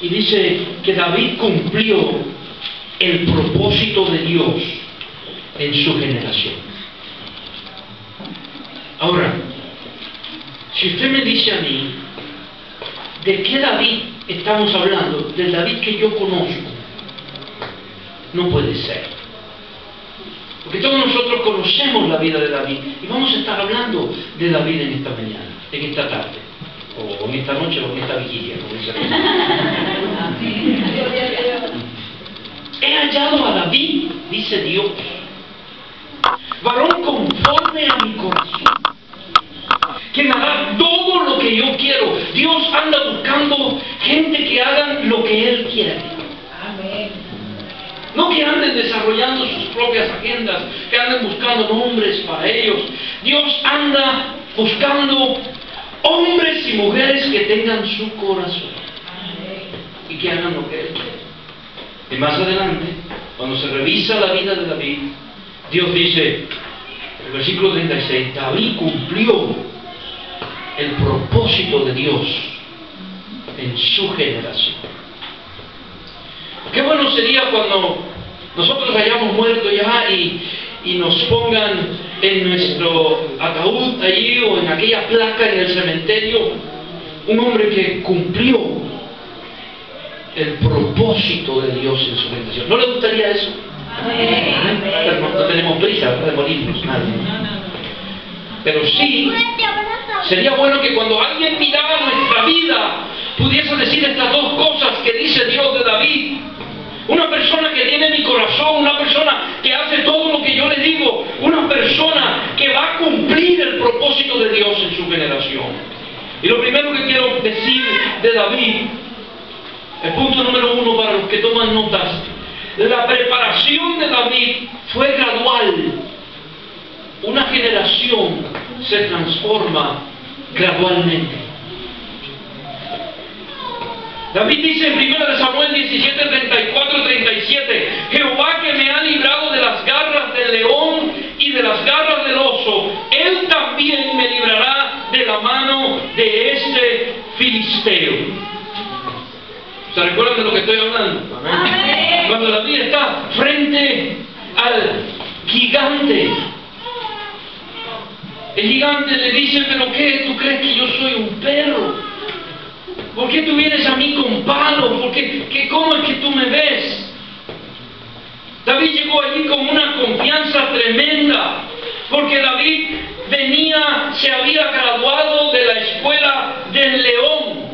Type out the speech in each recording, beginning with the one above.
Y dice que David cumplió el propósito de Dios en su generación. Ahora, si usted me dice a mí, ¿de qué David estamos hablando? Del David que yo conozco. No puede ser. Porque todos nosotros conocemos la vida de David y vamos a estar hablando de David en esta mañana, en esta tarde, o en esta noche, o en esta vigilia, como dice. He hallado a David, dice Dios, varón conforme a mi corazón, que me hará todo lo que yo quiero. Dios anda buscando gente que hagan lo que Él quiere. Amén. No que anden desarrollando sus propias agendas, que anden buscando nombres para ellos. Dios anda buscando hombres y mujeres que tengan su corazón y que hagan lo que Él quiere. Y más adelante, cuando se revisa la vida de David, Dios dice, en el versículo 36, David cumplió el propósito de Dios en su generación. Qué bueno sería cuando nosotros hayamos muerto ya y nos pongan en nuestro ataúd allí o en aquella placa en el cementerio un hombre que cumplió el propósito de Dios en su generación. ¿No le gustaría eso? Pero no tenemos prisa de morirnos, nadie. Pero sí, sería bueno que cuando alguien mirara nuestra vida pudiese decir estas dos cosas que dice Dios de David. Una persona que tiene mi corazón, una persona que hace todo lo que yo le digo, una persona que va a cumplir el propósito de Dios en su generación. Y lo primero que quiero decir de David, el punto número 1 para los que toman notas, la preparación de David fue gradual. Una generación se transforma gradualmente. David dice en 1 Samuel 17, 34, 37, Jehová que me ha librado de las garras del león y de las garras del oso, Él también me librará de la mano de este filisteo. ¿Se recuerdan de lo que estoy hablando? Amén. Cuando David está frente al gigante, el gigante le dice, ¿pero qué? ¿Tú crees que yo soy un perro? ¿Por qué tú vienes a mí con palos? ¿Cómo es que tú me ves? David llegó allí con una confianza tremenda, porque David se había graduado de la escuela del león.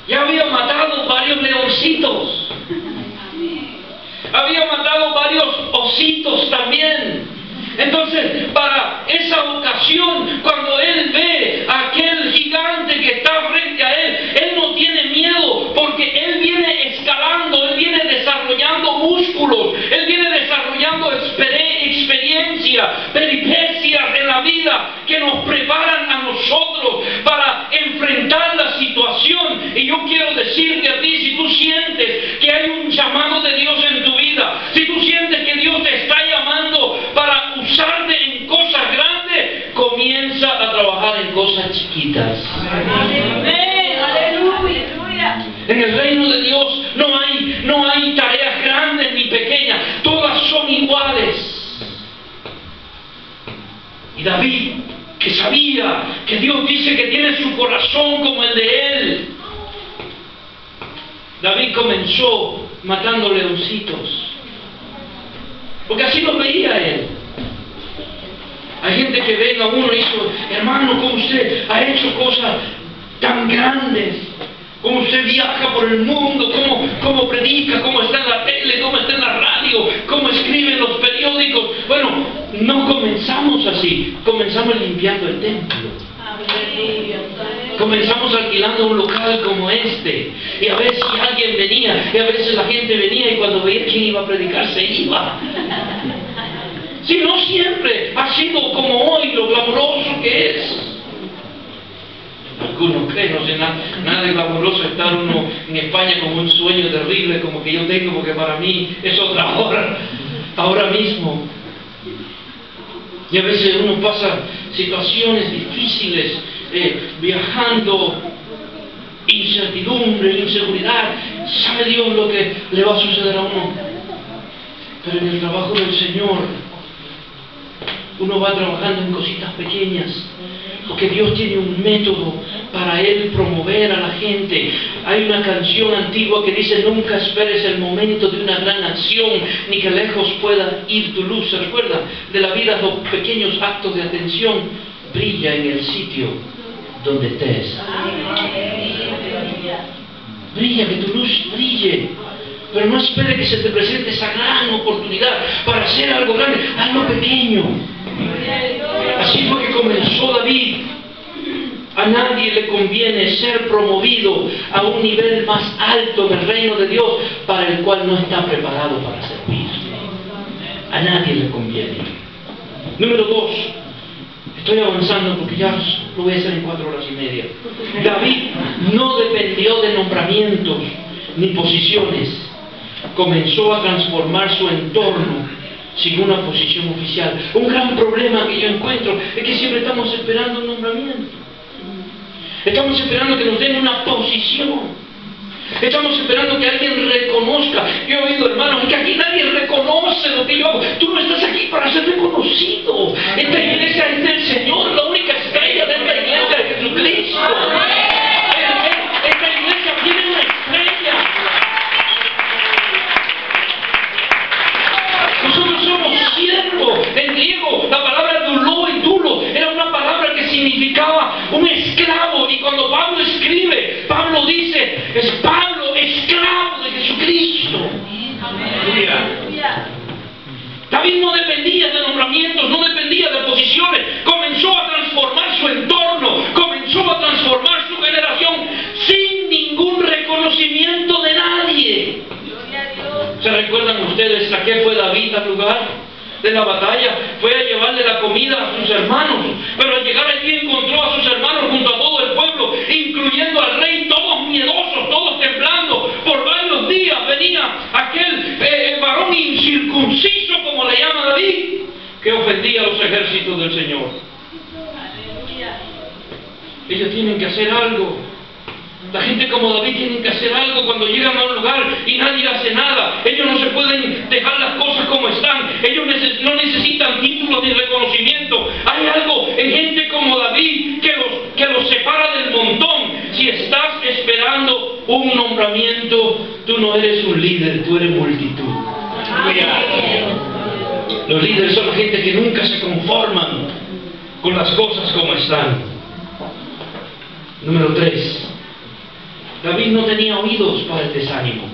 Ya había matado varios leoncitos. Había matado varios ositos también. Entonces, para esa ocasión, cuando él ve a aquel gigante que está frente a él, él no tiene miedo, porque él viene escalando, él viene desarrollando músculos, él viene desarrollando experiencia, peripecias en la vida que nos preparan a nosotros para enfrentar la situación. Y yo quiero decirte a ti, si tú sientes que hay un llamado de Dios en tu vida, si tú sientes que Dios te está llamando para usarte en cosas grandes, comienza a trabajar en cosas chiquitas. Amén. Aleluya. En el reino de Dios no hay tareas grandes ni pequeñas, todas son iguales. Y David, que sabía que Dios dice que tiene su corazón como el de él, David comenzó matando leoncitos, porque así lo veía él. Hay gente que venga a uno y dice, hermano, ¿cómo usted ha hecho cosas tan grandes? ¿Cómo usted viaja por el mundo? ¿Cómo predica? ¿Cómo está en la tele? ¿Cómo está en la radio? ¿Cómo escribe en los periódicos? Bueno, no comenzamos así. Comenzamos limpiando el templo. Comenzamos alquilando un local como este. Y a veces alguien venía, y a veces la gente venía, y cuando veía quién iba a predicar, se iba. Si no siempre ha sido como hoy, lo glamuroso que es. Algunos creen, no sé, nada de glamuroso estar uno en España como un sueño terrible como que yo tengo, porque para mí es otra hora, ahora mismo. Y a veces uno pasa situaciones difíciles viajando y incertidumbre, inseguridad. ¿Sabe Dios lo que le va a suceder a uno? Pero en el trabajo del Señor, uno va trabajando en cositas pequeñas, porque Dios tiene un método para Él promover a la gente. Hay una canción antigua que dice: nunca esperes el momento de una gran acción, ni que lejos pueda ir tu luz. ¿Se recuerda? De la vida, los pequeños actos de atención. Brilla en el sitio donde estés. Brilla, que tu luz brille. Pero no espere que se te presente esa gran oportunidad para hacer algo grande. Hazlo pequeño. Así fue que comenzó David. A nadie le conviene ser promovido a un nivel más alto en el reino de Dios para el cual no está preparado para servir. A nadie le conviene. Número 2. Estoy avanzando porque ya lo voy a hacer en 4 horas y media. David no dependió de nombramientos ni posiciones. Comenzó a transformar su entorno sin una posición oficial. Un gran problema que yo encuentro es que siempre estamos esperando un nombramiento. Estamos esperando que nos den una posición. Estamos esperando que alguien reconozca. Yo he oído, hermanos, que aquí nadie reconoce lo que yo hago. Tú no estás aquí para ser reconocido. Esta iglesia es del Señor, la única estrella de esta iglesia es Jesucristo. Esta iglesia tiene una estrella. Nosotros somos siervos. En griego, la palabra dulo y dulo era una palabra que significaba un esclavo. Y cuando Pablo escribe, Pablo dice: es Pablo, esclavo de Jesucristo. David no dependía de nombramientos, no dependía de posiciones. Comenzó a transformar su entorno, comenzó a transformar su generación sin ningún reconocimiento de nadie. ¿Se recuerdan ustedes a qué fue David al lugar de la batalla? Fue a llevarle la comida a sus hermanos, pero al llegar allí encontró a sus hermanos junto a todo el pueblo, incluyendo al rey, todos miedosos, todos temblando. Por varios días venía aquel varón incircunciso, como le llama David, que ofendía a los ejércitos del Señor. Ellos tienen que hacer algo. La gente como David tienen que hacer algo cuando llegan a un lugar y nadie hace nada. Ellos no se pueden dejar las cosas como están. Ellos no necesitan títulos ni reconocimiento. Hay algo en gente como David que los separa del montón. Si estás esperando un nombramiento, tú no eres un líder, tú eres multitud. Los líderes son la gente que nunca se conforman con las cosas como están. Número 3. David no tenía oídos para el desánimo.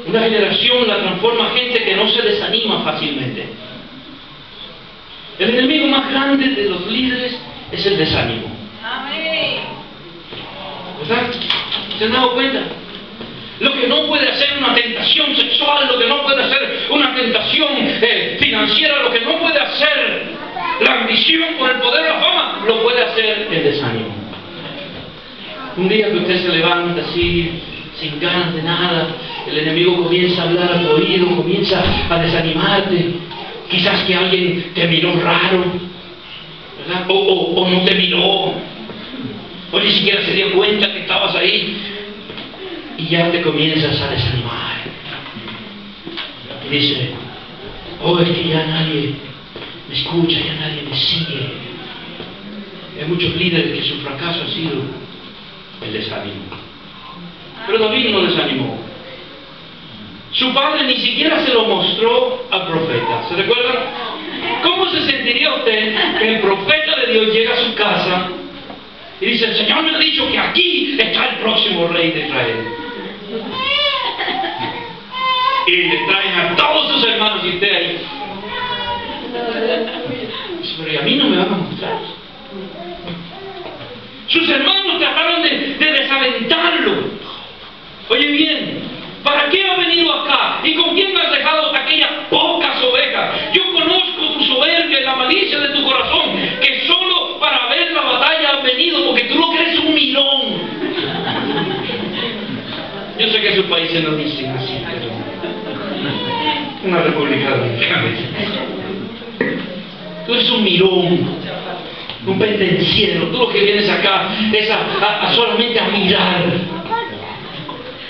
Una generación la transforma gente que no se desanima fácilmente. El enemigo más grande de los líderes es el desánimo. ¿Verdad? ¿Se han dado cuenta? Lo que no puede hacer una tentación sexual, lo que no puede hacer una tentación financiera, lo que no puede hacer la ambición por el poder o la fama, lo puede hacer el desánimo. Un día que usted se levanta así, sin ganas de nada, el enemigo comienza a hablar a tu oído, comienza a desanimarte. Quizás que alguien te miró raro, ¿verdad? O no te miró, o ni siquiera se dio cuenta que estabas ahí, y ya te comienzas a desanimar. Y dice: oh, es que ya nadie me escucha, ya nadie me sigue. Hay muchos líderes que su fracaso ha sido el desánimo. Pero David no desanimó. Su padre ni siquiera se lo mostró al profeta. ¿Se recuerdan? ¿Cómo se sentiría usted que el profeta de Dios llega a su casa y dice: el Señor me ha dicho que aquí está el próximo rey de Israel? Y le traen a todos sus hermanos y usted ahí. Pero ¿y a mí no me van a mostrar? Sus hermanos trataron de desalentarlo. Oye bien, ¿para qué has venido acá? ¿Y con quién me has dejado aquellas pocas ovejas? Yo conozco tu soberbia y la malicia de tu corazón, que solo para ver la batalla has venido, porque tú lo crees un milón. Yo sé que sus países no dicen así, pero una república dominicana. Tú eres un mirón. un pendenciero. Tú lo que vienes acá es a solamente a mirar.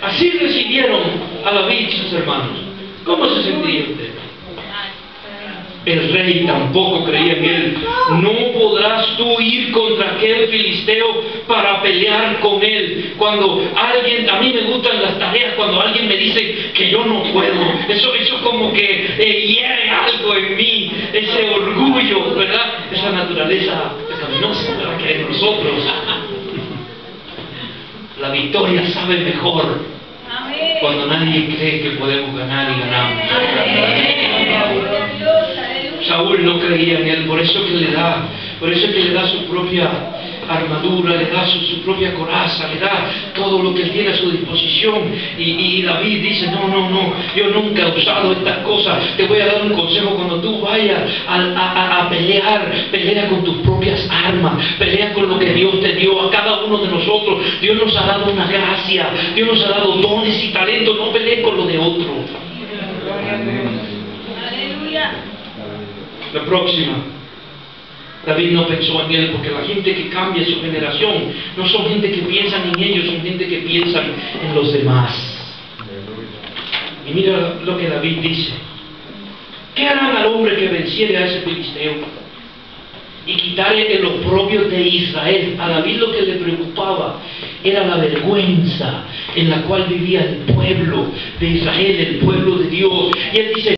Así recibieron a David y sus hermanos. ¿Cómo se sentía usted? El rey tampoco creía en él. No podrás tú ir contra aquel filisteo para pelear con él. Cuando alguien, a mí me gustan las tareas cuando alguien me dice que yo no puedo. Eso como que hiere algo en mí, ese orgullo, ¿verdad? Esa naturaleza pecaminosa, ¿verdad? Que hay en nosotros. La victoria sabe mejor cuando nadie cree que podemos ganar y ganamos. Saúl no creía en él, por eso es que le da su propia armadura, le da su propia coraza, le da todo lo que él tiene a su disposición. Y David dice, no, yo nunca he usado estas cosas. Te voy a dar un consejo: cuando tú vayas a pelear, pelea con tus propias armas, pelea con lo que Dios te dio a cada uno de nosotros. Dios nos ha dado una gracia, Dios nos ha dado dones y talentos. No pelees con lo de otro. Aleluya. La próxima. David no pensó en él, porque la gente que cambia su generación no son gente que piensan en ellos, son gente que piensan en los demás. Y mira lo que David dice: ¿qué harán al hombre que venciere a ese filisteo y quitare el oprobio de Israel? A David lo que le preocupaba era la vergüenza en la cual vivía el pueblo de Israel, el pueblo de Dios. Y él dice: